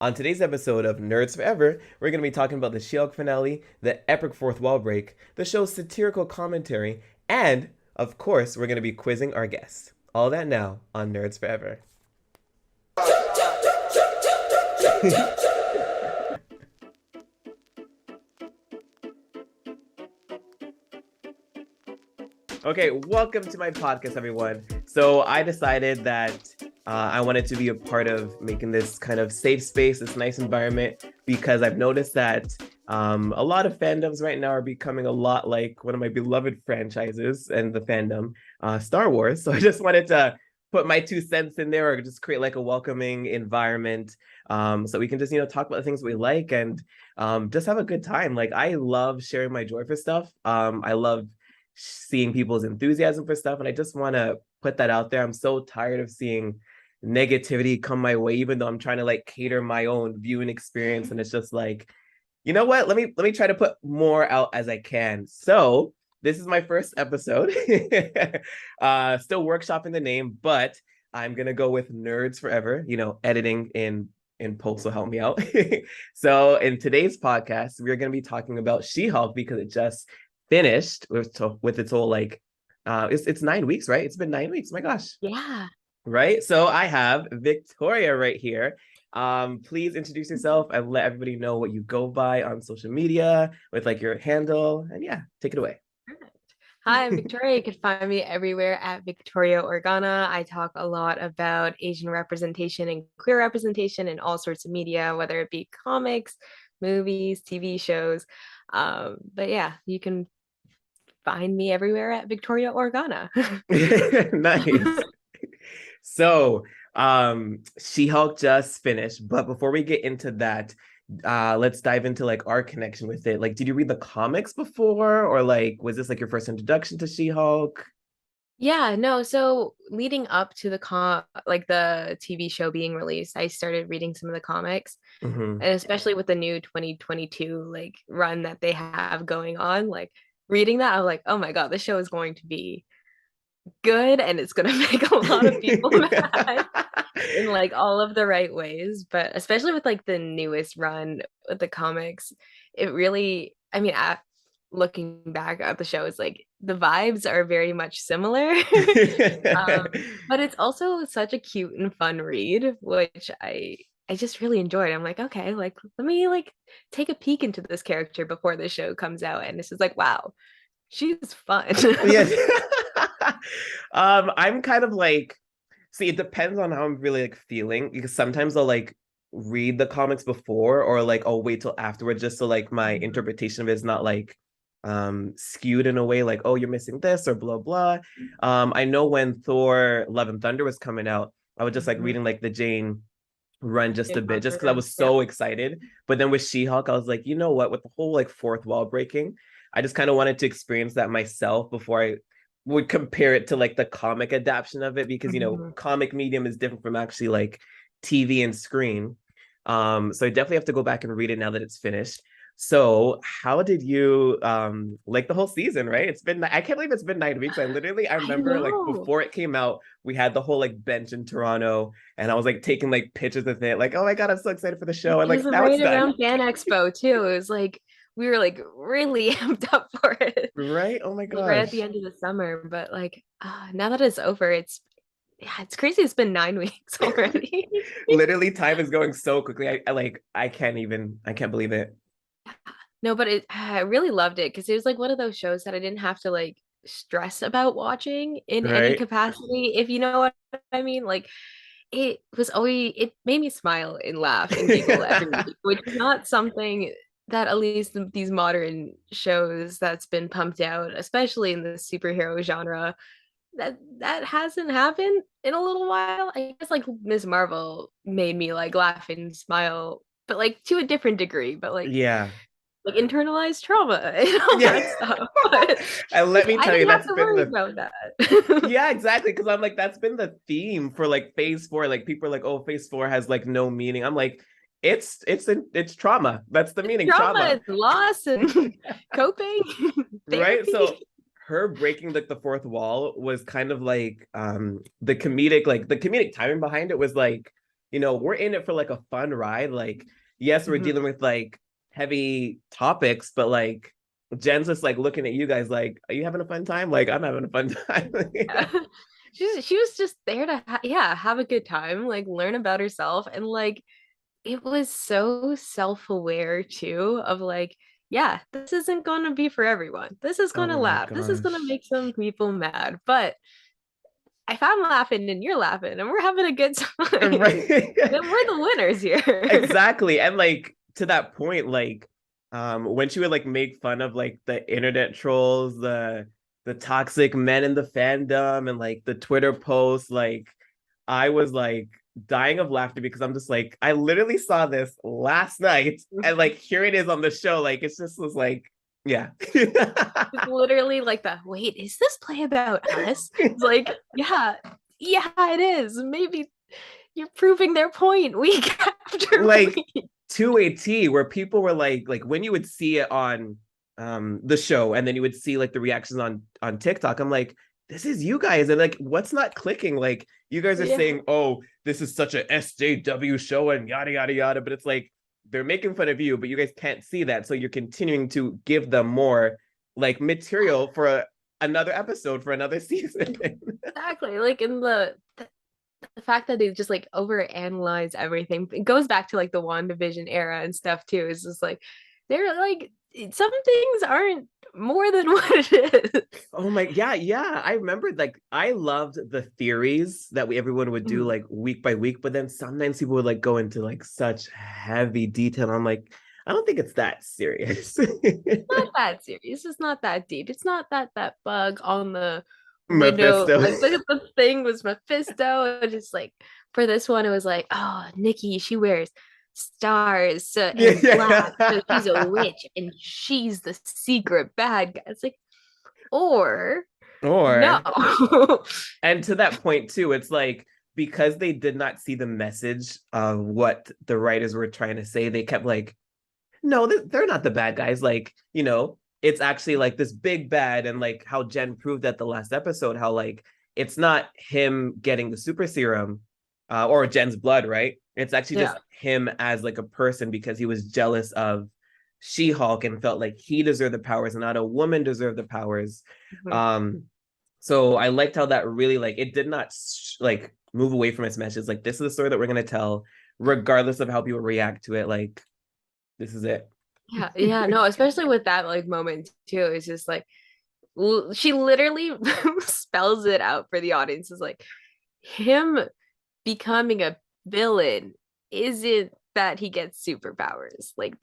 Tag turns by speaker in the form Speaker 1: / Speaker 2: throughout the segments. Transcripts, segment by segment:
Speaker 1: On today's episode of Nerds Forever, we're going to be talking about the She-Hulk finale, the epic fourth wall break, the show's satirical commentary, and, of course, we're going to be quizzing our guests. All that now on Nerds Forever. Okay, welcome to my podcast, everyone. So I decided that I wanted to be a part of making this kind of safe space, this nice environment, because I've noticed that a lot of fandoms right now are becoming a lot like one of my beloved franchises and the fandom, Star Wars. So I just wanted to put my 2 cents in there, or just create like a welcoming environment, so we can just talk about the things we like and just have a good time. Like, I love sharing my joy for stuff. I love seeing people's enthusiasm for stuff, and I just want to put that out there. I'm so tired of seeing negativity come my way, even though I'm trying to like cater my own viewing experience, and it's just like, you know what, let me try to put more out as I can. So this is my first episode. Still workshopping the name, but I'm gonna go with Nerds Forever, editing in post will help me out. So in today's podcast, we're going to be talking about She-Hulk because it just finished with its whole like it's 9 weeks, right? It's been 9 weeks. My gosh.
Speaker 2: Yeah.
Speaker 1: Right. So I have Victoria right here. Please introduce yourself and let everybody know what you go by on social media with like your handle. And yeah, take it away.
Speaker 2: Hi, I'm Victoria. You can find me everywhere at Victoria Organa. I talk a lot about Asian representation and queer representation in all sorts of media, whether it be comics, movies, TV shows. But yeah, you can find me everywhere at Victoria Organa.
Speaker 1: Nice. So, She-Hulk just finished, but before we get into that, let's dive into like our connection with it. Like, did you read the comics before, or like was this like your first introduction to She-Hulk?
Speaker 2: Yeah, no, so leading up to the TV show being released, I started reading some of the comics,
Speaker 1: Mm-hmm.
Speaker 2: and especially with the new 2022 like run that they have going on, like reading that, I was like, oh my God, this show is going to be good and it's gonna make a lot of people mad in like all of the right ways. But especially with like the newest run with the comics, it really, I mean, looking back at the show, is like the vibes are very much similar. um, but it's also such a cute and fun read, which I just really enjoyed. I'm like, okay, like let me like take a peek into this character before the show comes out, and this is like, wow, she's fun.
Speaker 1: Yes. I'm kind of like, see, it depends on how I'm really like feeling, because sometimes I'll like read the comics before, or like I'll wait till afterwards just so like my interpretation of it is not like skewed in a way like, oh, you're missing this or blah blah. I know when Thor Love and Thunder was coming out, I was just like reading like the Jane run just a bit, just because I was
Speaker 2: Yeah.
Speaker 1: so excited. But then with She-Hulk, I was like, you know what, with the whole like fourth wall breaking, I just kind of wanted to experience that myself before I would compare it to like the comic adaptation of it, because
Speaker 2: Mhm.
Speaker 1: comic medium is different from actually like TV and screen. So I definitely have to go back and read it now that it's finished. So how did you like the whole season, right? I can't believe it's been 9 weeks. I
Speaker 2: I
Speaker 1: remember like
Speaker 2: know.
Speaker 1: before it came out, we had the whole like bench in Toronto, and I was like taking like pictures of it, like, oh my God, I'm so excited for the show. And
Speaker 2: It was
Speaker 1: like now it's
Speaker 2: right
Speaker 1: done.
Speaker 2: around Fan Expo too. It was like we were like really amped up for it.
Speaker 1: Right? Oh my
Speaker 2: Like right at the
Speaker 1: gosh.
Speaker 2: end of the summer. But like now that it's over, it's yeah, it's crazy. It's been 9 weeks already.
Speaker 1: Literally, time is going so quickly. I can't believe it.
Speaker 2: No, but I really loved it because it was like one of those shows that I didn't have to like stress about watching in any
Speaker 1: Right?
Speaker 2: capacity, if you know what I mean. Like it made me smile and laugh and giggle every week, which is not something that at least these modern shows that's been pumped out, especially in the superhero genre, that hasn't happened in a little while. I guess like Ms. Marvel made me like laugh and smile, but like to a different degree, but
Speaker 1: Yeah.
Speaker 2: like internalized trauma and all
Speaker 1: Yeah.
Speaker 2: that stuff. But
Speaker 1: And let
Speaker 2: like
Speaker 1: me
Speaker 2: I
Speaker 1: tell you,
Speaker 2: didn't have
Speaker 1: that's
Speaker 2: to
Speaker 1: been
Speaker 2: worry
Speaker 1: the
Speaker 2: about that.
Speaker 1: yeah, exactly. Because I'm like, that's been the theme for like phase four. Like people are like, oh, phase four has like no meaning. I'm like, it's trauma. That's the meaning,
Speaker 2: Trauma
Speaker 1: trauma.
Speaker 2: and loss and coping,
Speaker 1: Right?
Speaker 2: therapy.
Speaker 1: So her breaking like the fourth wall was kind of like the comedic timing behind it was like we're in it for like a fun ride. Like, yes, we're
Speaker 2: Mhm.
Speaker 1: dealing with like heavy topics, but like Jen's just like looking at you guys like, are you having a fun time? Like, I'm having a fun time.
Speaker 2: She was just there to yeah, have a good time, like learn about herself, and like it was so self-aware too of like, yeah, this isn't going to be for everyone. This is going
Speaker 1: Oh
Speaker 2: to
Speaker 1: my
Speaker 2: laugh. This is going to
Speaker 1: gosh.
Speaker 2: make some people mad. But if I'm laughing and you're laughing and we're having a good time,
Speaker 1: Right.
Speaker 2: then we're the winners here.
Speaker 1: Exactly. And like to that point, like when she would like make fun of like the internet trolls, the toxic men in the fandom and like the Twitter posts, like I was like dying of laughter because I'm just like, I literally saw this last night and like here it is on the show. Like it's just was like, yeah.
Speaker 2: It's literally like the wait, is this play about us? It's like, yeah, yeah, it is. Maybe you're proving their point week after
Speaker 1: Like
Speaker 2: week.
Speaker 1: to a T where people were like when you would see it on the show and then you would see like the reactions on TikTok, I'm like, this is you guys. And like what's not clicking? Like you guys are
Speaker 2: Yeah.
Speaker 1: saying, oh, this is such a SJW show and yada yada yada, but it's like they're making fun of you, but you guys can't see that. So you're continuing to give them more like material for another episode for another season.
Speaker 2: Exactly. Like in the fact that they just like overanalyze everything. It goes back to like the WandaVision era and stuff too. It's just like they're like some things aren't more than what it is.
Speaker 1: Oh my, yeah, yeah. I remember like I loved the theories that everyone would do
Speaker 2: Mm.
Speaker 1: like week by week, but then sometimes people would like go into like such heavy detail. I'm like, I don't think it's that serious.
Speaker 2: Not that serious. It's not that deep. It's not that bug on the window.
Speaker 1: Mephisto.
Speaker 2: Like the thing was Mephisto. And just like for this one, it was like, oh, Nikki, she wears stars and black, so she's a
Speaker 1: Yeah.
Speaker 2: witch and she's the secret bad guy. It's like, or no.
Speaker 1: Or, and to that point too, it's like because they did not see the message of what the writers were trying to say, they kept like, no, they're not the bad guys. Like, it's actually like this big bad, and like how Jen proved at the last episode, how like it's not him getting the super serum, or Jen's blood, right? It's actually just
Speaker 2: Yeah.
Speaker 1: him as like a person because he was jealous of She-Hulk and felt like he deserved the powers and not a woman deserved the powers.
Speaker 2: Mhm.
Speaker 1: Um, so I liked how that really like it did not like move away from its message. Like this is the story that we're gonna tell, regardless of how people react to it. Like this is it.
Speaker 2: Yeah, yeah, no, especially with that like moment too. It's just like she literally spells it out for the audience. Is like him becoming a villain isn't that he gets superpowers. Like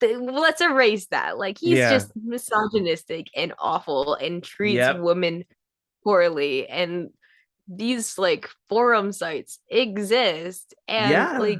Speaker 2: let's erase that. Like he's
Speaker 1: Yeah.
Speaker 2: just misogynistic and awful and treats
Speaker 1: Yep.
Speaker 2: women poorly, and these like forum sites exist and
Speaker 1: Yeah.
Speaker 2: like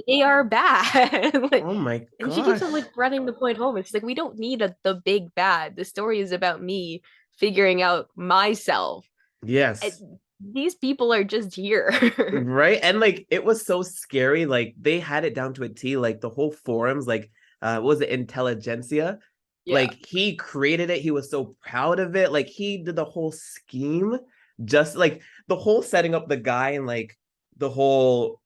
Speaker 2: they are bad. Like,
Speaker 1: Oh my
Speaker 2: and she keeps on
Speaker 1: gosh.
Speaker 2: like running the point home. It's like we don't need the big bad. The story is about me figuring out myself. And
Speaker 1: Yes.
Speaker 2: these people are just here.
Speaker 1: Right. And like it was so scary. Like they had it down to a T. Like the whole forums, like what was it, Intelligentsia?
Speaker 2: Yeah.
Speaker 1: Like he created it. He was so proud of it. Like he did the whole scheme, just like the whole setting up the guy and like the whole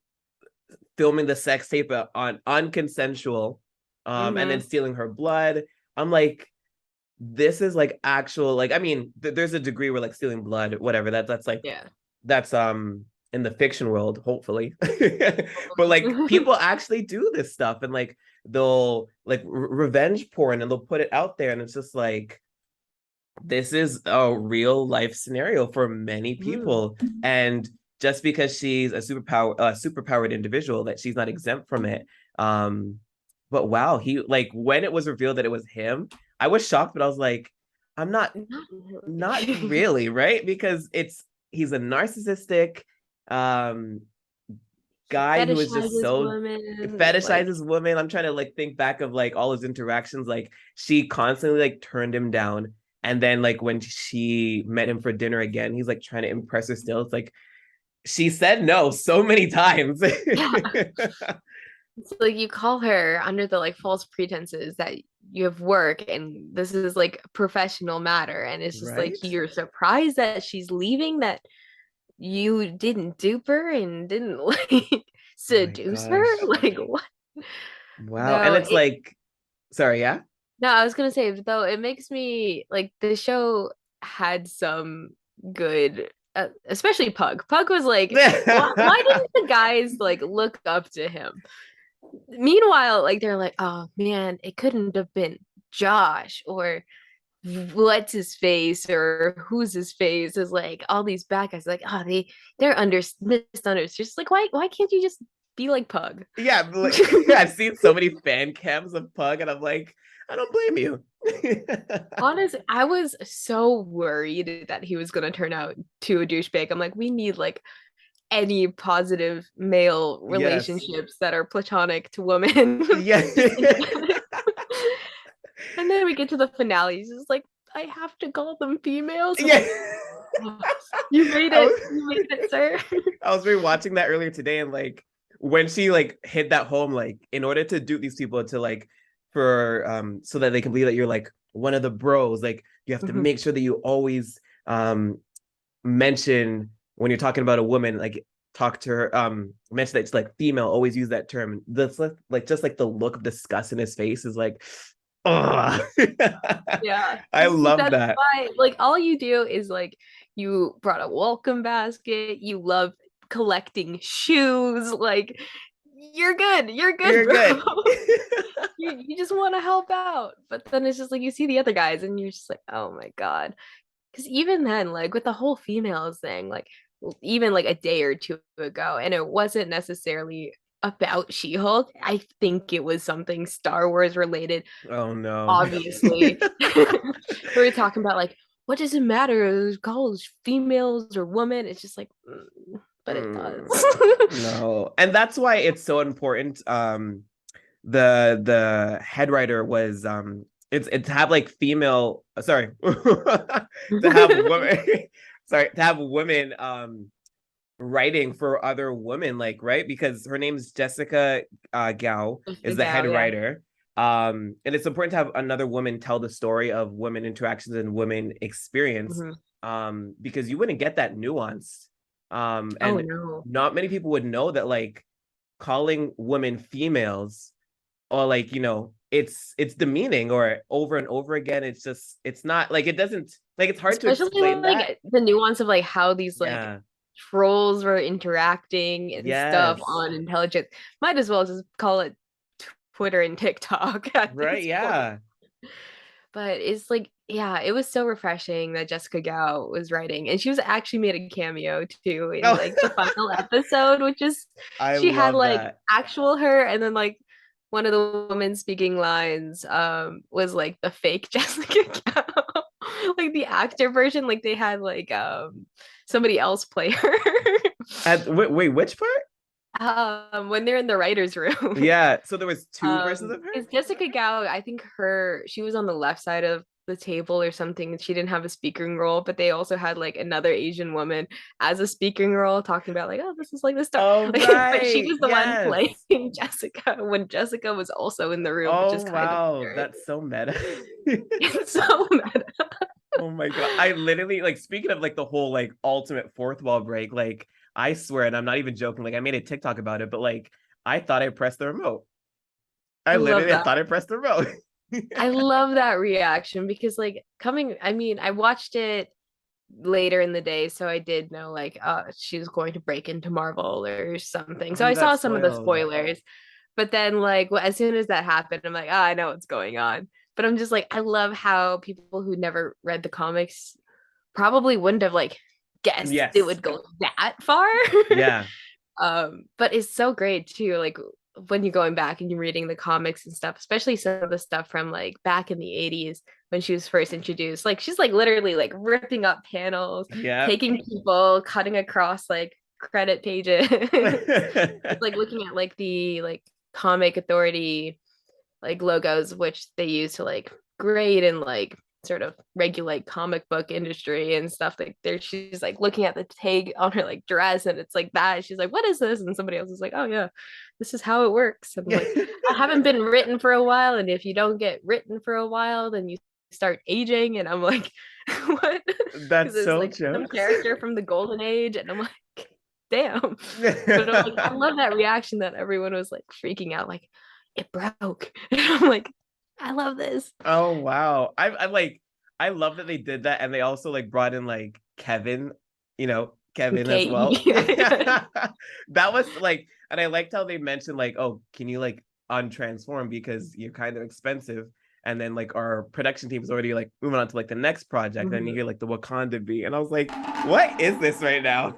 Speaker 1: filming the sex tape on unconsensual, and then
Speaker 2: Mm-hmm.
Speaker 1: stealing her blood. I'm like, this is like actual, like, I mean, there's a degree where like stealing blood, whatever, that's like
Speaker 2: Yeah.
Speaker 1: that's in the fiction world, hopefully. But like people actually do this stuff and like they'll like revenge porn and they'll put it out there and it's just like this is a real life scenario for many
Speaker 2: Mm.
Speaker 1: people. And just because she's a superpowered individual, that she's not exempt from it. But wow, he like when it was revealed that it was him, I was shocked, but I was like, I'm not
Speaker 2: Not
Speaker 1: not
Speaker 2: really.
Speaker 1: really, right? Because he's a narcissistic um guy who is just
Speaker 2: Fetishizes
Speaker 1: so
Speaker 2: women. Like,
Speaker 1: fetishizes women. I'm trying to like think back of like all his interactions. Like she constantly like turned him down. And then like when she met him for dinner again, he's like trying to impress her still. It's like she said no so many times.
Speaker 2: yeah. It's like you call her under the like false pretenses that you have work and this is like a professional matter. And it's just like
Speaker 1: Right?
Speaker 2: you're surprised that she's leaving, that you didn't dupe her and didn't like
Speaker 1: Oh my
Speaker 2: seduce her?
Speaker 1: gosh.
Speaker 2: Like what?
Speaker 1: Wow. And
Speaker 2: No,
Speaker 1: it's like, sorry, yeah?
Speaker 2: no, I was gonna say though it makes me like the show had some good, especially Pug. Pug was like, why didn't the guys like look up to him? Meanwhile, like they're like, oh man, it couldn't have been Josh or what's his face or who's his face is like all these bad guys like they're misunderstood. Just like why can't you just be like Pug?
Speaker 1: Yeah, like, I've seen so many fan cams of Pug, and I'm like, I don't blame you.
Speaker 2: Honestly, I was so worried that he was gonna turn out to a douchebag. I'm like, we need like any positive male
Speaker 1: Yes.
Speaker 2: relationships that are platonic to women.
Speaker 1: Yeah.
Speaker 2: Just and then we get to the finale. He's just like, I have to call them females. I'm
Speaker 1: Yeah.
Speaker 2: like, oh, you made
Speaker 1: I
Speaker 2: it.
Speaker 1: was,
Speaker 2: You made it, sir.
Speaker 1: I was rewatching that earlier today, and like when she like hit that home, like in order to dupe these people to like for so that they can believe that you're like one of the bros, like you have to
Speaker 2: Mhm.
Speaker 1: make sure that you always mention when you're talking about a woman, like talk to her, mention that it's like female, always use that term. That's like just like the look of disgust in his face is like, oh.
Speaker 2: Yeah.
Speaker 1: I love
Speaker 2: That's
Speaker 1: that.
Speaker 2: why, like, all you do is like you brought a welcome basket, you love collecting shoes, like you're good,
Speaker 1: You're
Speaker 2: bro.
Speaker 1: good.
Speaker 2: You just want to help out. But then it's just like you see the other guys and you're just like, oh my God. Because even then, like with the whole females thing, like even like a day or two ago, and it wasn't necessarily about She-Hulk. I think it was something Star Wars related,
Speaker 1: Oh no.
Speaker 2: obviously. We were talking about like, what does it matter? Calls females or women? It's just like, but it does.
Speaker 1: Mm, no. And that's why it's so important. The head writer was it's to have like female sorry to have women sorry to have women writing for other women, like, right, because her name's Jessica Gao is the head
Speaker 2: Gal, yeah.
Speaker 1: writer, and it's important to have another woman tell the story of women interactions and women experience,
Speaker 2: Mhm.
Speaker 1: because you wouldn't get that nuance,
Speaker 2: Oh
Speaker 1: and
Speaker 2: no.
Speaker 1: not many people would know that like calling women females or like it's demeaning or over and over again. It's just it's not like it doesn't like it's hard to
Speaker 2: Especially
Speaker 1: explain that.
Speaker 2: like the nuance of like how these like
Speaker 1: Yeah.
Speaker 2: trolls were interacting and stuff
Speaker 1: Yes.
Speaker 2: on intelligence. Might as well just call it Twitter and TikTok at
Speaker 1: Right.
Speaker 2: this point.
Speaker 1: Yeah.
Speaker 2: But it's like, yeah, it was so refreshing that Jessica Gao was writing. And she was actually made a cameo too in
Speaker 1: Oh,
Speaker 2: like the final episode, which is
Speaker 1: I
Speaker 2: she had
Speaker 1: love
Speaker 2: like
Speaker 1: that.
Speaker 2: actual her and then like one of the women speaking lines was like the fake Jessica Gao. Like the actor version, like they had like somebody else play her.
Speaker 1: Wait, which part?
Speaker 2: When they're in the writer's room.
Speaker 1: Yeah. So there was two versions of her.
Speaker 2: Is Jessica Gao, I think she was on the left side of the table or something. She didn't have a speaking role, but they also had like another Asian woman as a speaking role talking about like, oh, this is like the star.
Speaker 1: Oh
Speaker 2: Like, but she
Speaker 1: right.
Speaker 2: was the one
Speaker 1: Yes.
Speaker 2: playing Jessica when Jessica was also in the room, which
Speaker 1: Oh
Speaker 2: is kind of
Speaker 1: wow.
Speaker 2: weird.
Speaker 1: That's so meta.
Speaker 2: It's so meta.
Speaker 1: Oh my god. I literally like speaking of like the whole like ultimate fourth wall break, like I swear, and I'm not even joking, like I made a TikTok about it, but like I thought I pressed the remote. I
Speaker 2: I love
Speaker 1: literally
Speaker 2: that.
Speaker 1: thought I pressed the remote.
Speaker 2: I love that reaction because like I mean, I watched it later in the day, so I did know like she's going to break into Marvel or something.
Speaker 1: Oh,
Speaker 2: So
Speaker 1: you
Speaker 2: I
Speaker 1: got
Speaker 2: saw some of the
Speaker 1: spoiled.
Speaker 2: spoilers. But then like as soon as that happened, I'm like, oh, I know what's going on. But I'm just like, I love how people who never read the comics probably wouldn't have like guessed it
Speaker 1: Yes.
Speaker 2: would go that far.
Speaker 1: Yeah.
Speaker 2: But it's so great too, like when you're going back and you're reading the comics and stuff, especially some of the stuff from like back in the 80s when she was first introduced. Like she's like literally like ripping up panels,
Speaker 1: Yeah.
Speaker 2: taking people, cutting across like credit pages. It's like looking at like the like comic authority like logos which they use to like grade and like sort of regulate comic book industry and stuff like there she's like looking at the tag on her like dress and it's like that she's like what is this and somebody else is like oh yeah this is how it works and I'm like I haven't been written for a while and if you don't get written for a while then you start aging and I'm like what because
Speaker 1: That's
Speaker 2: it's
Speaker 1: so
Speaker 2: like some
Speaker 1: jokes.
Speaker 2: character from the golden age and I'm like damn. But I'm like, I love that reaction that everyone was like freaking out, like it broke. And I'm like, I love this.
Speaker 1: Oh wow. I'm like, I love that they did that, and they also like brought in like Kevin, Kevin as
Speaker 2: Okay.
Speaker 1: well. That was like, and I liked how they mentioned like, oh, can you like untransform because you're kind of expensive. And then like our production team is already like moving on to like the next project. And you hear like the Wakanda beat. And I was like, what is this right now?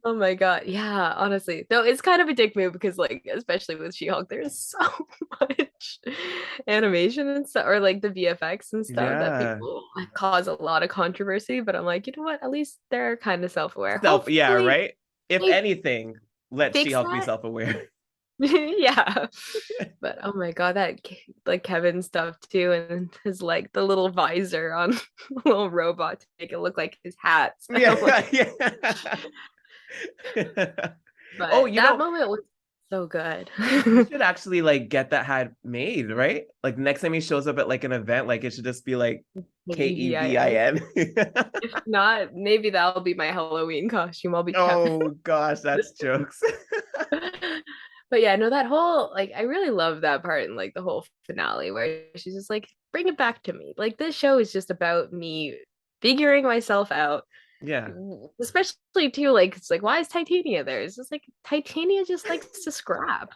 Speaker 2: Oh my God. Yeah, honestly. Though it's kind of a dick move because like especially with She-Hulk, there's so much animation and stuff or like the VFX and stuff that
Speaker 1: Yeah.
Speaker 2: people like, cause a lot of controversy. But I'm like, you know what? At least they're kind of self-aware.
Speaker 1: Yeah,
Speaker 2: Hopefully
Speaker 1: right? If
Speaker 2: they
Speaker 1: anything, let
Speaker 2: fix
Speaker 1: She-Hulk be
Speaker 2: that.
Speaker 1: self-aware.
Speaker 2: Yeah. But oh my God, that like Kevin stuff too, and his like the little visor on the little robot to make it look like his hats. I'm
Speaker 1: Yeah,
Speaker 2: like,
Speaker 1: yeah. Oh,
Speaker 2: but that moment was so good.
Speaker 1: he should actually like get that hat made, right? Like next time he shows up at like an event, like it should just be like
Speaker 2: Kevin.
Speaker 1: Kevin.
Speaker 2: If not, maybe that'll be my Halloween costume. I'll be Kevin.
Speaker 1: Oh gosh, that's jokes.
Speaker 2: But yeah, no, that whole like I really love that part in like the whole finale where she's just like, bring it back to me. Like this show is just about me figuring myself out.
Speaker 1: Yeah.
Speaker 2: Especially too, like it's like, why is Titania there? It's just like Titania just likes to scrap.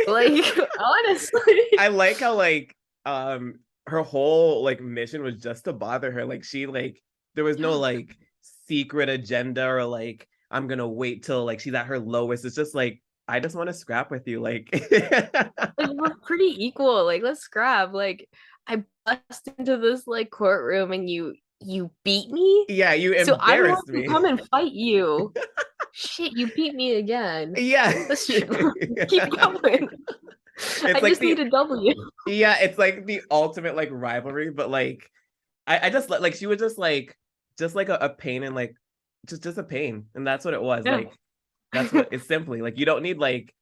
Speaker 2: Like honestly.
Speaker 1: I like how like her whole like mission was just to bother her. Like she like there was no like secret agenda or like I'm gonna wait till like she's at her lowest. It's just like I just want to scrap with you. Like
Speaker 2: Like we're pretty equal. Like let's scrap. Like I bust into this like courtroom and you beat me.
Speaker 1: yeah, you
Speaker 2: So I want
Speaker 1: embarrassed
Speaker 2: to
Speaker 1: me.
Speaker 2: come and fight you. Shit, you beat me again.
Speaker 1: Yeah.
Speaker 2: Let's keep going. I
Speaker 1: It's like
Speaker 2: just need a W.
Speaker 1: yeah, it's like the ultimate like rivalry, but like I just like she was just like a pain and like just a pain. And that's what it was.
Speaker 2: Yeah.
Speaker 1: Like that's what it's simply like you don't need like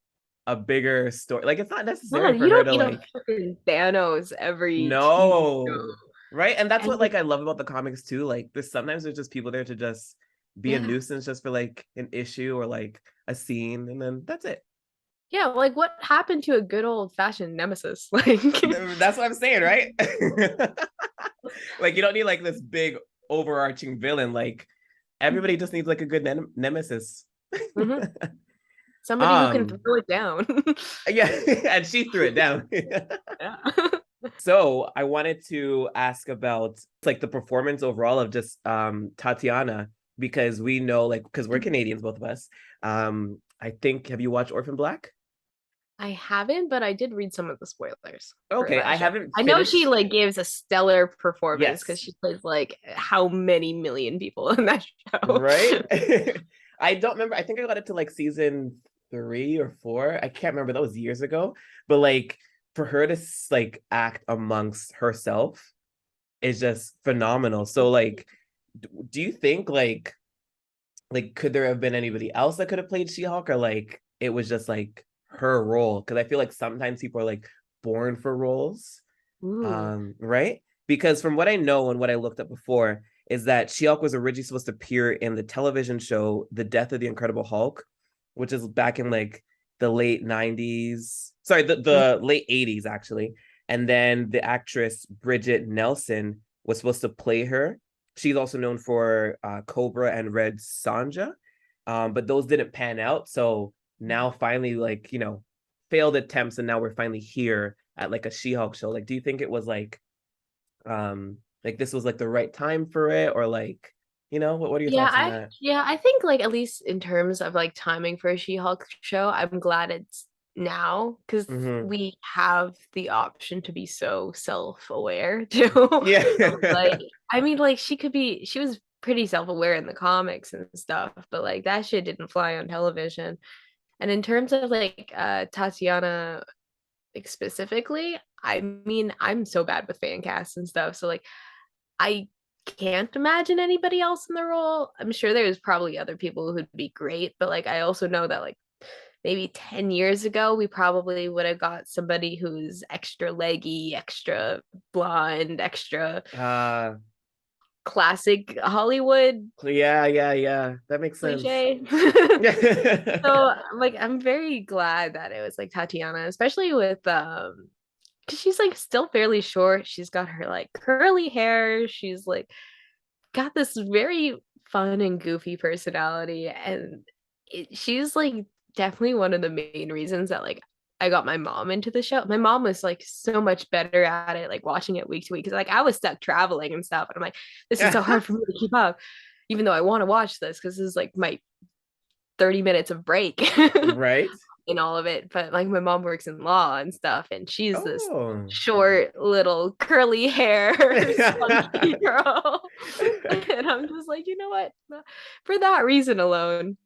Speaker 1: a bigger story. Like it's not necessary
Speaker 2: Man,
Speaker 1: for
Speaker 2: you
Speaker 1: her
Speaker 2: don't
Speaker 1: to
Speaker 2: need a
Speaker 1: like
Speaker 2: freaking Thanos every TV show.
Speaker 1: no. Right. And that's
Speaker 2: And
Speaker 1: what like I love about the comics too. Like there's sometimes there's just people there to just be a
Speaker 2: yeah.
Speaker 1: nuisance just for like an issue or like a scene and then that's it.
Speaker 2: Yeah, like what happened to a good old fashioned nemesis? Like
Speaker 1: That's what I'm saying, right? Like you don't need like this big overarching villain. Like everybody just needs like a good nemesis.
Speaker 2: mhm. Somebody who can
Speaker 1: um
Speaker 2: throw it down.
Speaker 1: yeah, and she threw it down.
Speaker 2: Yeah.
Speaker 1: So I wanted to ask about like the performance overall of just Tatiana because we know like because we're Canadians both of us. I think have you watched Orphan Black?
Speaker 2: I haven't, but I did read some of the spoilers for
Speaker 1: Okay, I
Speaker 2: that show.
Speaker 1: haven't
Speaker 2: I know she
Speaker 1: finished.
Speaker 2: like gives a stellar performance because
Speaker 1: Yes,
Speaker 2: she plays like how many million people in that show.
Speaker 1: right. I don't remember. I think I got it to like season 3 or 4. I can't remember. That was years ago. But like for her to like act amongst herself is just phenomenal. So like, do you think like could there have been anybody else that could have played She-Hulk or like it was just like her role? Because I feel like sometimes people are like born for roles,
Speaker 2: Ooh.
Speaker 1: right? Because from what I know and what I looked up before is that She-Hulk was originally supposed to appear in the television show The Death of the Incredible Hulk, which is back in like the late 90s. Sorry, the late 80s actually. And then the actress Bridget Nelson was supposed to play her. She's also known for Cobra and Red Sonja, but those didn't pan out. So now finally, like failed attempts, and now we're finally here at like a She-Hulk show. Like, do you think it was like this was like the right time for it, or like what are your
Speaker 2: Yeah,
Speaker 1: thoughts on that?
Speaker 2: I think like at least in terms of like timing for a She-Hulk show, I'm glad it's now because
Speaker 1: Mm-hmm.
Speaker 2: we have the option to be so self-aware too.
Speaker 1: Yeah.
Speaker 2: Like, I mean, like she was pretty self-aware in the comics and stuff, but like that shit didn't fly on television. And in terms of like Tatiana like specifically, I mean, I'm so bad with fan casts and stuff, so like I can't imagine anybody else in the role. I'm sure there's probably other people who'd be great, but like I also know that like maybe 10 years ago we probably would have got somebody who's extra leggy, extra blonde, extra
Speaker 1: uh
Speaker 2: classic Hollywood
Speaker 1: Yeah. That makes sense.
Speaker 2: cliche. So like I'm very glad that it was like Tatiana, especially with because she's like still fairly short. She's got her like curly hair. She's like got this very fun and goofy personality, and she's like definitely one of the main reasons that like I got my mom into the show. My mom was like so much better at it, like watching it week to week. Because like I was stuck traveling and stuff, and I'm like, this is so hard for me to keep up, even though I want to watch this because this is like my 30 minutes of break
Speaker 1: Right?
Speaker 2: in all of it. But like my mom works in law and stuff, and she's this
Speaker 1: Oh.
Speaker 2: short little curly hair spunky girl. And I'm just like, you know what? For that reason alone,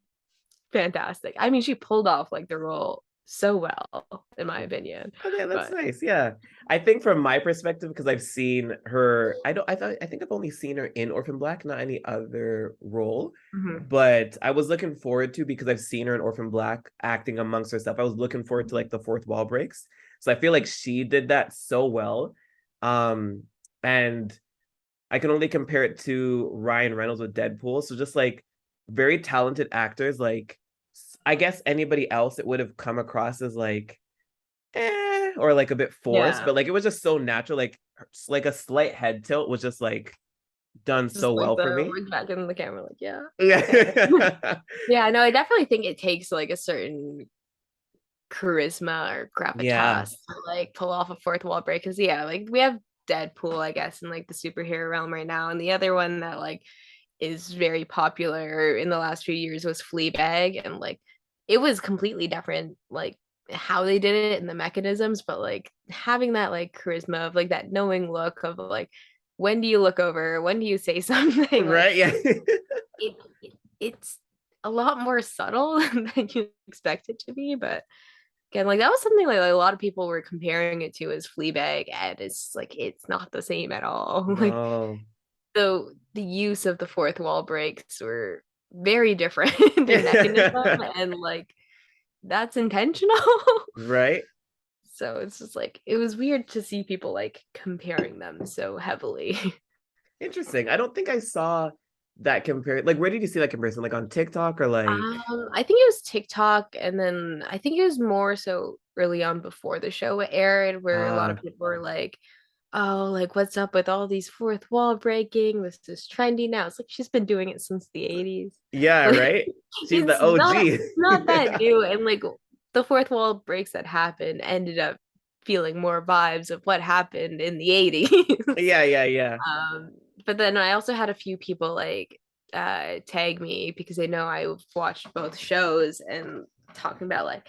Speaker 2: fantastic. I mean, she pulled off like the role so well, in my opinion.
Speaker 1: Okay, that's
Speaker 2: But
Speaker 1: nice. Yeah. I think from my perspective, because I've seen her, I think I've only seen her in Orphan Black, not any other role.
Speaker 2: mhm.
Speaker 1: But I was looking forward to, because I've seen her in Orphan Black acting amongst her stuff. I was looking forward to like the fourth wall breaks. So I feel like she did that so well. Um, and I can only compare it to Ryan Reynolds with Deadpool. So just like very talented actors, like I guess anybody else it would have come across as like or like a bit forced,
Speaker 2: Yeah,
Speaker 1: but like it was just so natural. Like a slight head tilt was just like done
Speaker 2: just
Speaker 1: so
Speaker 2: like
Speaker 1: well for
Speaker 2: the
Speaker 1: me.
Speaker 2: look back in the camera, like, yeah, okay.
Speaker 1: Yeah.
Speaker 2: Yeah, no, I definitely think it takes like a certain charisma or
Speaker 1: Yeah.
Speaker 2: gravitas to like pull off a fourth wall break. Because yeah, like we have Deadpool, I guess, in like the superhero realm right now, and the other one that like is very popular in the last few years was Fleabag, and like it was completely different, like how they did it and the mechanisms, but like having that like charisma of like that knowing look of like when do you look over, when do you say something, like
Speaker 1: Right. Yeah.
Speaker 2: it's a lot more subtle than you expect it to be, but again, like that was something like a lot of people were comparing it to as Fleabag, and it's like it's not the same at all. Like
Speaker 1: No.
Speaker 2: so the use of the fourth wall breaks were very different in mechanism, and like that's intentional.
Speaker 1: Right.
Speaker 2: So it's just like it was weird to see people like comparing them so heavily.
Speaker 1: Interesting. I don't think I saw that compare. Like, where did you see that comparison? Like on TikTok or like?
Speaker 2: I think it was TikTok, and then I think it was more so early on before the show aired, where a lot of
Speaker 1: Ah,
Speaker 2: people were like, "Oh, like what's up with all these fourth wall breaking? This is trendy now." It's like she's been doing it since the 80s.
Speaker 1: yeah,
Speaker 2: Like
Speaker 1: right. She's the
Speaker 2: it's not
Speaker 1: OG.
Speaker 2: not that new, and like the fourth wall breaks that happened ended up feeling more vibes of what happened in the 80s.
Speaker 1: Yeah.
Speaker 2: Um, but then I also had a few people like tag me because they know I've watched both shows and talking about like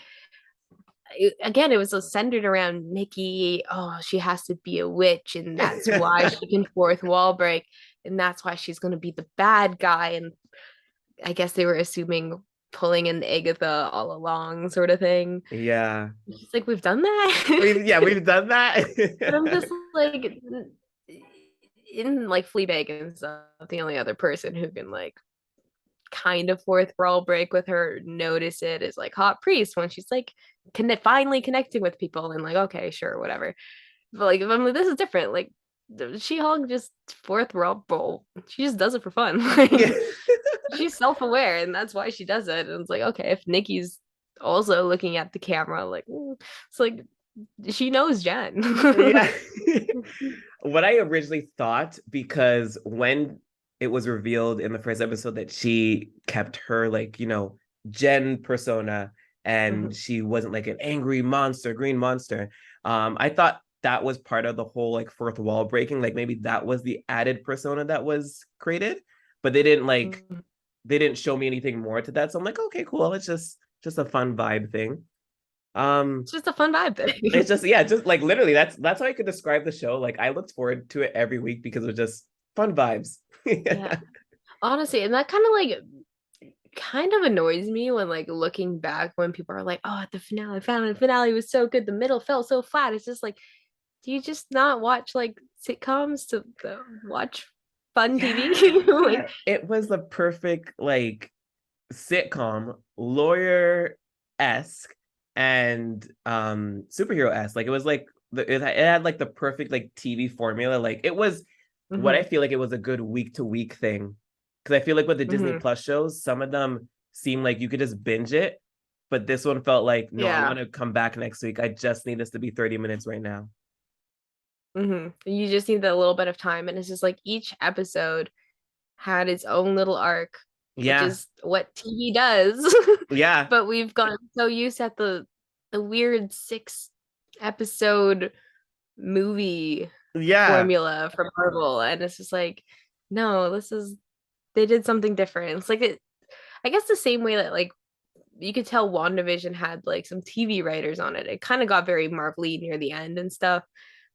Speaker 2: again it was centered around Nikki. Oh, she has to be a witch, and that's why she can fourth wall break, and that's why she's going to be the bad guy. And I guess they were assuming pulling in Agatha all along, sort of thing.
Speaker 1: Yeah.
Speaker 2: It's like we've done that.
Speaker 1: We've done
Speaker 2: But I'm just
Speaker 1: that.
Speaker 2: like in like Fleabag and stuff, the only other person who can like kind of fourth wall break with her notice it is like Hot Priest when she's like finally connecting with people and like okay sure whatever, but like I'm like this is different, like She-Hulk just fourth wall bowl, she just does it for fun.
Speaker 1: Yeah.
Speaker 2: Like she's self-aware and that's why she does it, and it's like okay if Nikki's also looking at the camera like it's like she knows Jen.
Speaker 1: Yeah. What I originally thought, because when it was revealed in the first episode that she kept her like, Jen persona and
Speaker 2: Mhm.
Speaker 1: she wasn't like an angry monster, green monster. I thought that was part of the whole like fourth wall breaking. Like maybe that was the added persona that was created, but
Speaker 2: Mhm.
Speaker 1: they didn't show me anything more to that. So I'm like, okay, cool. It's just a fun vibe thing. Um,
Speaker 2: It's just a fun vibe
Speaker 1: it's
Speaker 2: thing.
Speaker 1: just yeah, just like literally that's how I could describe the show. Like I looked forward to it every week because it was just fun vibes.
Speaker 2: Yeah, honestly, and that kind of annoys me when like looking back when people are like, oh, at the finale, finale was so good, the middle felt so flat. It's just like, do you just not watch like sitcoms to watch fun TV? Like,
Speaker 1: Yeah, it was the perfect like sitcom, lawyer-esque and superhero-esque. Like it was like it had like the perfect like TV formula. Like it was what I feel like it was a good week to week thing. Because I feel like with the Disney Plus shows, some of them seem like you could just binge it. But this one felt like, no, I want to come back next week. I just need this to be 30 minutes right now.
Speaker 2: You just need that little bit of time. And it's just like each episode had its own little arc, which is what TV does.
Speaker 1: Yeah.
Speaker 2: But we've gotten so used to the weird 6-episode movie formula from Marvel. And it's just like, no, they did something different. It's like I guess the same way that like you could tell WandaVision had like some TV writers on it. It kind of got very Marvel-y near the end and stuff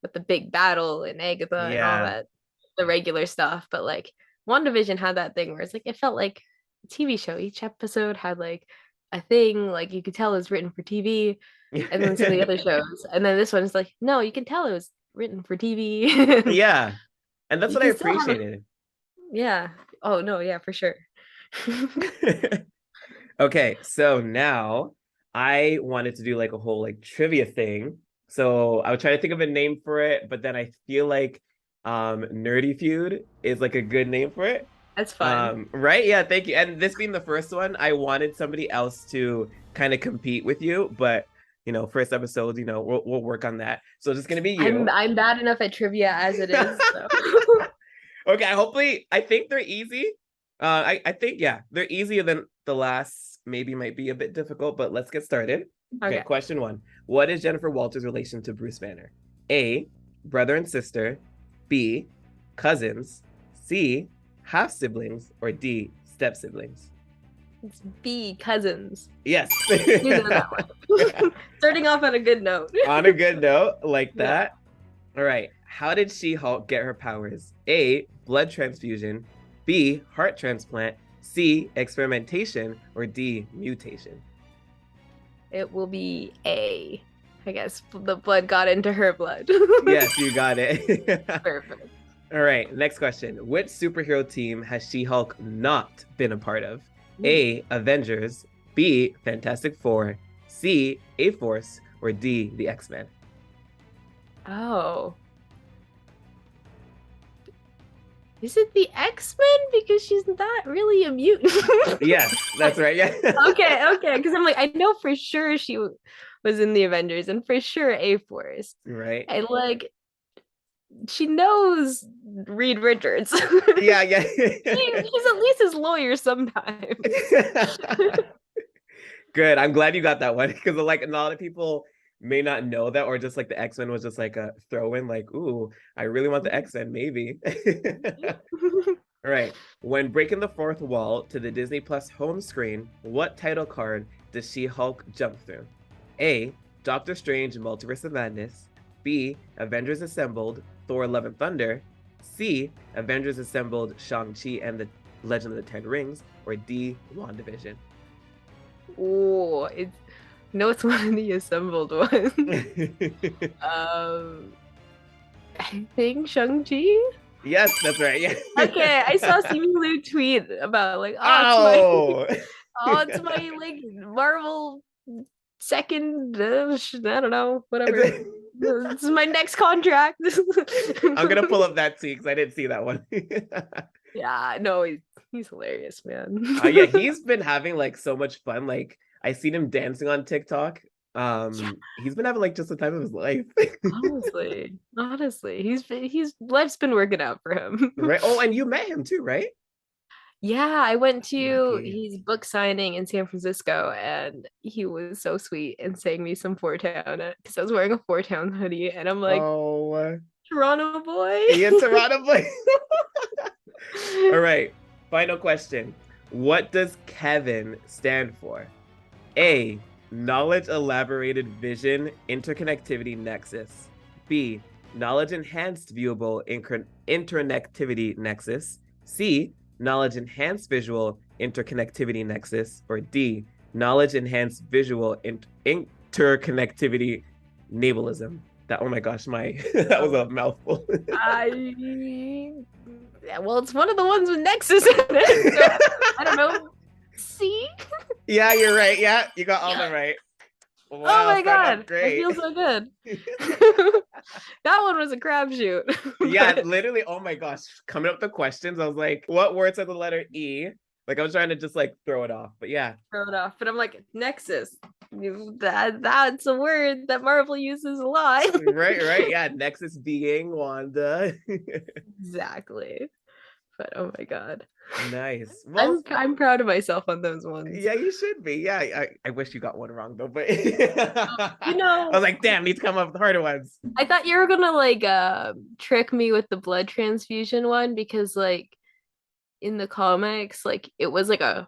Speaker 2: with the big battle and Agatha and all that, the regular stuff. But like WandaVision had that thing where it's like it felt like a TV show. Each episode had like a thing, like you could tell it was written for TV, and then some of the other shows. And then this one's like, no, you can tell it was written for TV.
Speaker 1: And that's what I appreciated.
Speaker 2: Yeah. Oh no, yeah, for sure.
Speaker 1: Okay, so now I wanted to do like a whole like trivia thing. So I would try to think of a name for it, but then I feel like Nerdy Feud is like a good name for it.
Speaker 2: That's fun.
Speaker 1: Right? Yeah, thank you. And this being the first one, I wanted somebody else to kind of compete with you, but you know, first episode, you know, we'll work on that. So it's just gonna be you.
Speaker 2: I'm bad enough at trivia as it is. So.
Speaker 1: Okay, I think they're easy. I think they're easier than the last. Maybe might be a bit difficult, but let's get started. Okay, question 1. What is Jennifer Walters' relation to Bruce Banner? A, brother and sister. B, cousins. C, half siblings. Or D, step siblings.
Speaker 2: It's B, cousins.
Speaker 1: Yes.
Speaker 2: Starting off on a good note.
Speaker 1: On a good note, like that. All right. How did She-Hulk get her powers? A, blood transfusion. B, heart transplant. C, experimentation. Or D, mutation.
Speaker 2: It will be A. I guess the blood got into her blood.
Speaker 1: Yes, you got it.
Speaker 2: Perfect.
Speaker 1: All right, next question. Which superhero team has She-Hulk not been a part of? A, Avengers. B, Fantastic Four. C, A-Force. Or D, the X-Men.
Speaker 2: Oh. Is it the X-Men? Because she's not really a mutant.
Speaker 1: Yes, that's right. Yeah.
Speaker 2: Okay. Because I'm like, I know for sure she was in the Avengers, and for sure A-Force.
Speaker 1: Right.
Speaker 2: And like, she knows Reed Richards.
Speaker 1: Yeah.
Speaker 2: He's at least his lawyer sometimes.
Speaker 1: Good. I'm glad you got that one, because like a lot of people may not know that, or just like the X-Men was just like a throw-in, like, ooh, I really want the X-Men, maybe. All right. When breaking the fourth wall to the Disney Plus home screen, what title card does She-Hulk jump through? A, Doctor Strange Multiverse of Madness. B, Avengers Assembled, Thor Love and Thunder. C, Avengers Assembled, Shang-Chi and the Legend of the Ten Rings. Or D, WandaVision.
Speaker 2: Oh, no, it's one of the assembled ones. I think Shang-Chi?
Speaker 1: Yes, that's right. Yeah.
Speaker 2: Okay, I saw Simu tweet about like, it's my like Marvel second, I don't know, whatever. This is my next contract.
Speaker 1: I'm gonna pull up that tweet because I didn't see that one.
Speaker 2: Yeah, no, he's hilarious, man.
Speaker 1: Yeah, he's been having like so much fun. Like I seen him dancing on TikTok. He's been having like just the time of his life.
Speaker 2: honestly, he's life's been working out for him.
Speaker 1: Right. Oh, and you met him too, right?
Speaker 2: Yeah, I went to his book signing in San Francisco, and he was so sweet and sang me some Four Town because I was wearing a Four Town hoodie, and I'm like, oh, Toronto boy.
Speaker 1: Yeah, Toronto boy. All right, final question. What does Kevin stand for? A, knowledge elaborated vision interconnectivity nexus. B, knowledge enhanced viewable interconnectivity nexus. C, knowledge enhanced visual interconnectivity nexus. Or D, knowledge enhanced visual interconnectivity nabalism. That, oh my gosh, that was a mouthful.
Speaker 2: Well, it's one of the ones with Nexus in it. So, I don't know. C?
Speaker 1: Yeah, you're right. Yeah, you got all them right.
Speaker 2: Wow, oh my god, I feel so good. That one was a crapshoot.
Speaker 1: Yeah, literally. Oh my gosh. Coming up with the questions, I was like, what words are the letter E? Like I was trying to just like throw it off. But yeah.
Speaker 2: Throw it off. But I'm like, Nexus. That's a word that Marvel uses a lot.
Speaker 1: Right. Yeah. Nexus being Wanda.
Speaker 2: Exactly. But oh my god.
Speaker 1: Nice. Well,
Speaker 2: I'm proud of myself on those ones.
Speaker 1: yeah, you should be. Yeah, I wish you got one wrong though, but
Speaker 2: You
Speaker 1: I
Speaker 2: know,
Speaker 1: was like, damn, need to come up with harder ones.
Speaker 2: I thought you were gonna like trick me with the blood transfusion one because like in the comics, like it was like a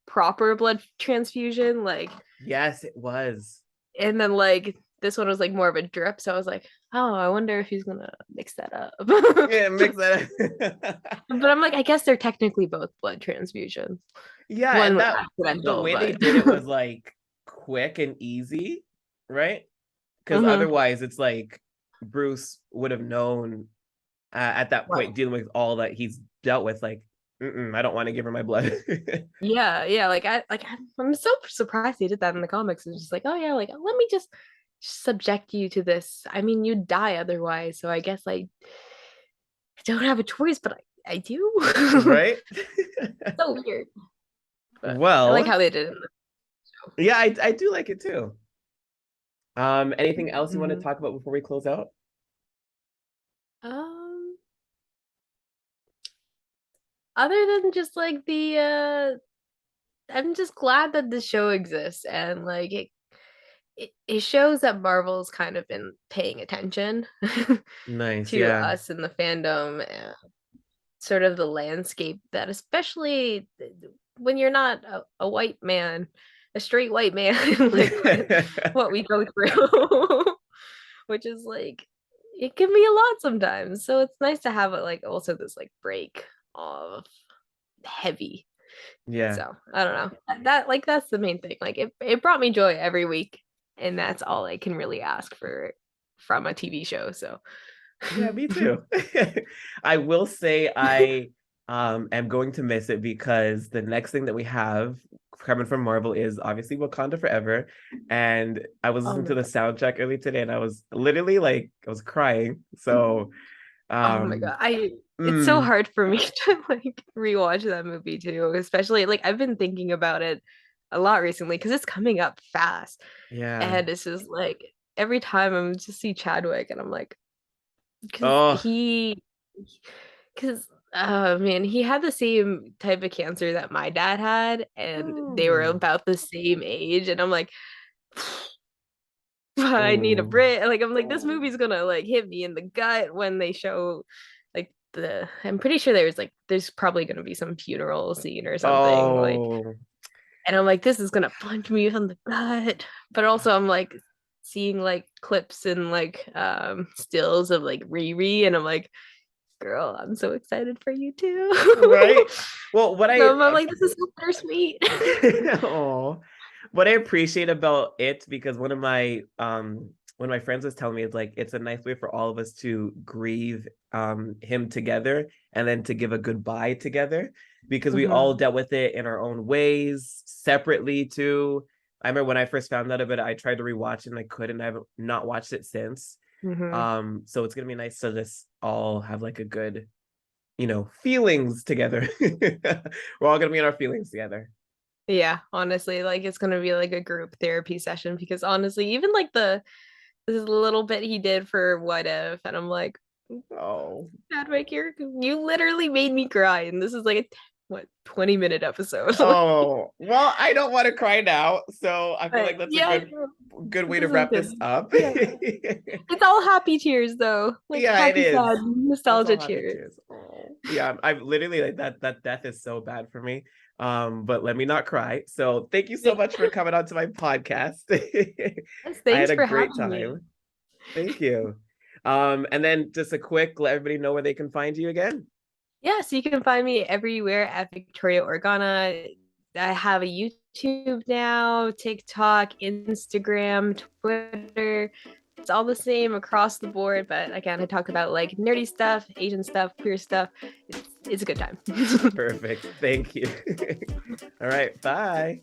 Speaker 2: proper blood transfusion, like
Speaker 1: Yes, it was.
Speaker 2: and then like this one was like more of a drip. So I was like, oh, I wonder if he's gonna mix that up.
Speaker 1: Yeah, mix that up.
Speaker 2: But I'm like, I guess they're technically both blood transfusions.
Speaker 1: Yeah,
Speaker 2: One
Speaker 1: and
Speaker 2: was
Speaker 1: that the
Speaker 2: accidental,
Speaker 1: way they
Speaker 2: but
Speaker 1: did it was like quick and easy, right? Because otherwise, it's like Bruce would have known at that point,
Speaker 2: Right.
Speaker 1: dealing with all that he's dealt with. Like, I don't want to give her my blood.
Speaker 2: Yeah. Like I'm so surprised they did that in the comics. It's just like, oh yeah, like let me just subject you to this. I mean, you'd die otherwise, so I guess I don't have a choice, but I do.
Speaker 1: Right?
Speaker 2: So weird. But I like
Speaker 1: Well,
Speaker 2: how they did it in the show.
Speaker 1: yeah, I do like it too. Anything else you want to
Speaker 2: Mhm.
Speaker 1: talk about before we close out?
Speaker 2: Um, Other than just like the I'm just glad that the show exists and like it shows that Marvel's kind of been paying attention
Speaker 1: Nice,
Speaker 2: to
Speaker 1: yeah.
Speaker 2: us in the fandom, sort of the landscape that especially when you're not a white man, a straight white man, like what we go through, which is like it can be a lot sometimes. So it's nice to have it like also this like break of heavy.
Speaker 1: Yeah.
Speaker 2: So I don't know. That like that's the main thing. Like it brought me joy every week, and that's all I can really ask for from a TV show. So
Speaker 1: Yeah, me too. I will say I am going to miss it because the next thing that we have coming from Marvel is obviously Wakanda Forever. And I was
Speaker 2: oh
Speaker 1: listening
Speaker 2: my
Speaker 1: to the
Speaker 2: god.
Speaker 1: soundtrack early today and I was literally like I was crying. So
Speaker 2: Oh my
Speaker 1: um
Speaker 2: god. I It's so
Speaker 1: mm,
Speaker 2: hard for me to like rewatch that movie too, especially like I've been thinking about it a lot recently because it's coming up fast.
Speaker 1: yeah.
Speaker 2: And it's just like every time I'm just see Chadwick and I'm like, because
Speaker 1: Oh,
Speaker 2: because man, he had the same type of cancer that my dad had, and they were
Speaker 1: oh,
Speaker 2: about the same age, and I'm like, I need a
Speaker 1: oh,
Speaker 2: break. Like I'm like, this movie's gonna like hit me in the gut when they show like the I'm pretty sure there's probably gonna be some funeral scene or something, like,
Speaker 1: oh.
Speaker 2: and I'm like, this is gonna punch me in the gut. But also I'm like seeing like clips and like stills of like Riri, and I'm like, girl, I'm so excited for you too.
Speaker 1: Right? Well, what I
Speaker 2: So I'm like, this is so bittersweet.
Speaker 1: oh, what I appreciate about it because one of my friends was telling me it's like it's a nice way for all of us to grieve him together and then to give a goodbye together because we all
Speaker 2: Mhm.
Speaker 1: dealt with it in our own ways separately too. I remember when I first found out about it, I tried to rewatch it and I couldn't. I haven't not watched it since.
Speaker 2: Mhm.
Speaker 1: So it's gonna be nice to just all have like a good, feelings together. We're all gonna be in our feelings together.
Speaker 2: Yeah, honestly, like it's gonna be like a group therapy session because honestly, even like the this little bit he did for What If, and I'm like,
Speaker 1: Oh,
Speaker 2: Chadwick, you literally made me cry, and this is like a what 20-minute episode.
Speaker 1: oh, well, I don't want to cry now, so I feel
Speaker 2: But
Speaker 1: like that's a
Speaker 2: yeah,
Speaker 1: good way
Speaker 2: this
Speaker 1: to
Speaker 2: is
Speaker 1: wrap this
Speaker 2: good.
Speaker 1: up.
Speaker 2: Yeah, it's all happy tears though, like
Speaker 1: Yeah, it
Speaker 2: happy, sad,
Speaker 1: is. It's
Speaker 2: nostalgia
Speaker 1: all happy
Speaker 2: cheers.
Speaker 1: tears. Oh, yeah, I've literally like that death is so bad for me. But let me not cry. So thank you so much for coming on to my podcast.
Speaker 2: Yes,
Speaker 1: I had
Speaker 2: thanks
Speaker 1: a
Speaker 2: for
Speaker 1: great
Speaker 2: having me.
Speaker 1: time. Thank you. And then just a quick, let everybody know where they can find you again.
Speaker 2: Yeah, so you can find me everywhere at Victoria Organa. I have a YouTube now, TikTok, Instagram, Twitter. It's all the same across the board, but again, I talk about like nerdy stuff, Asian stuff, queer stuff. It's a good time.
Speaker 1: Perfect. Thank you. All right. Bye.